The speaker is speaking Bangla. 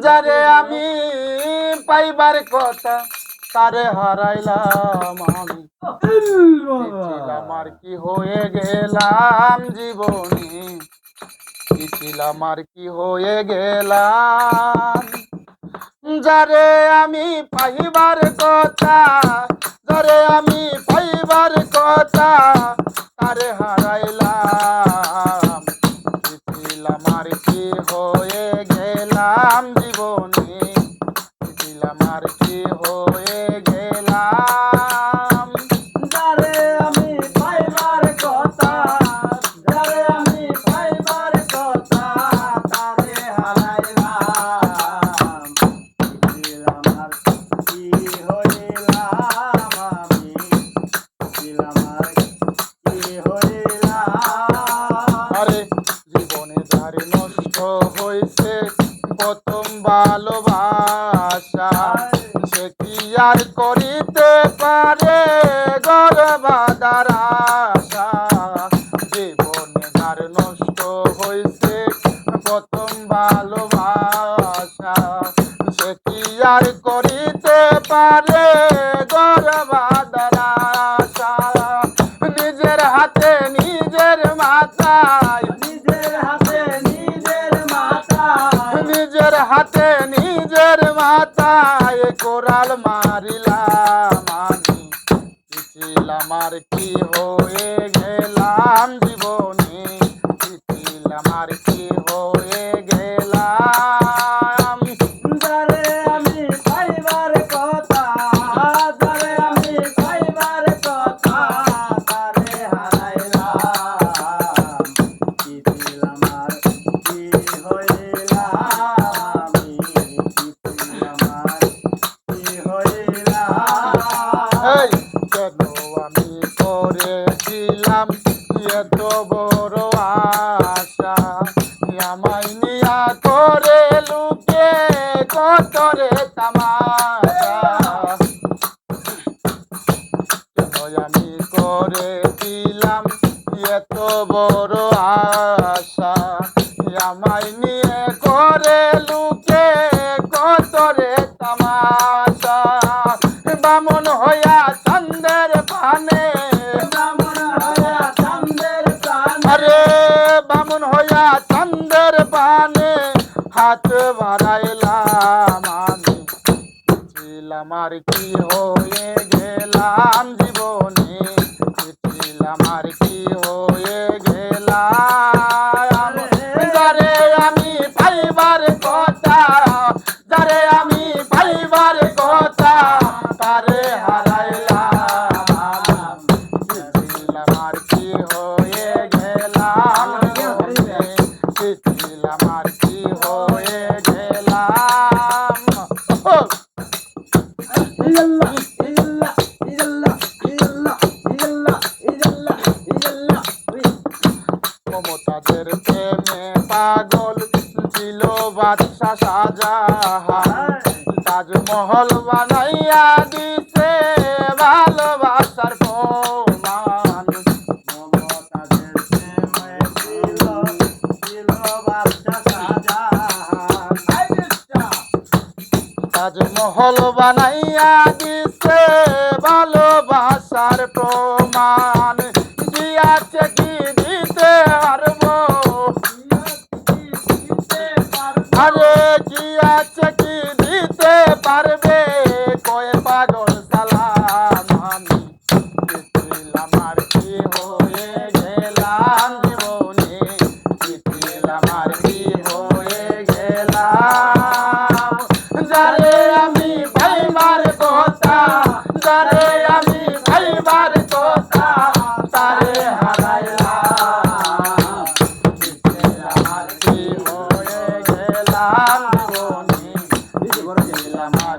যারে আমি পাইবার কথা তারে হারাইলাম আমি। আমার কি হয়ে গেলাম জীবনে, আমার কি হয়ে গেলাম। যারে আমি পাইবার কথা, যারে আমি পাইবার কথা তারে হারাইলাম। আমার কি হয়ে গেলাম জীবনে, আমার কি হয়ে গেলাম। যারে আমি পাইবার কথা, যারে আমি পাইবার কথা তারে হারাইলাম। আমার কি হইলাম আমি, আমার কি হইলাম। আরে জীবনে ধারে নষ্ট হয়েছে প্রথম ভালোবাসা, সে কি আর করিতে পারে গর্বাদার আশা। জীবনে ধারে নষ্ট হয়েছে প্রথম ভালোবাসা, সে কি আর করিতে পারে গর্বাদার আশা। নিজের হাতে নিজের মাথায়, নিজের হাতে নিজের মাথা, নিজের হাতে নিজের মাথায় কোরাল মারিলাম আমি। আমার কি হয়ে গেলাম জীবনে, আমার কি হয়ে গেলাম। যারে আমি পাইবার কথা, যারে আমি পাইবার কথা তারে হারাইলাম। কি দিল আমার কি হইলাম আমি, কি দিল আমার কি হইলাম। এই কেন আমি করেছিলাম এত বড় আশা, আমায় নিয়া করে লুকে কত রে তামাশা। কেন আমি করেছিলাম এত বড় আশা, আমায় নিয়ে করে লুকে কত রে তামাশা। বামন হইয়া চন্দের পানে, বামন হইয়া চন্দের প্রাণে, আরে বামন হইয়া চন্দের পানে হাত বাড়াইলাম আমি। আমার কি হয়ে গেলাম জীবনে, আমার কি হয়ে গেলাম। যারে আমি পাইবার কথা, যারে আমি পাইবার কথা তারে হারাইলাম। আমার কি হয়ে গেলাম জীবনে, আমার কি হয়ে গেলাম। ইল্লাল্লাহ ইল্লাল্লাহ ইল্লাল্লাহ ইল্লাল্লাহ ইল্লাল্লাহ ইল্লাল্লাহ ইল্লাল্লাহ। মমতাজের প্রেমে পাগল ছিল বাদশা শাহজাহান, তাজমহল বানাইয়া দিছে ভালোবাসার প্রমাণ। মমতাজের প্রেমে ছিল ছিল বাদশা শাহজাহান। তাজমহল বানাইয়া দিছে ভালোবাসার প্রমাণ। দিয়াছে কি দিতে পারবো, আরে কি আছে কি দিতে পারবে কয়ে পাগল সালাম আমি। আমার কি হয়ে গেলাম জীবনে, আমার কি হয়ে গেলাম। যারে আমি পাইবার কথা, যারে আমি পাইবার কথা তারে হারাইলাম। আমার কি হয়ে গেলাম জীবনে, আমার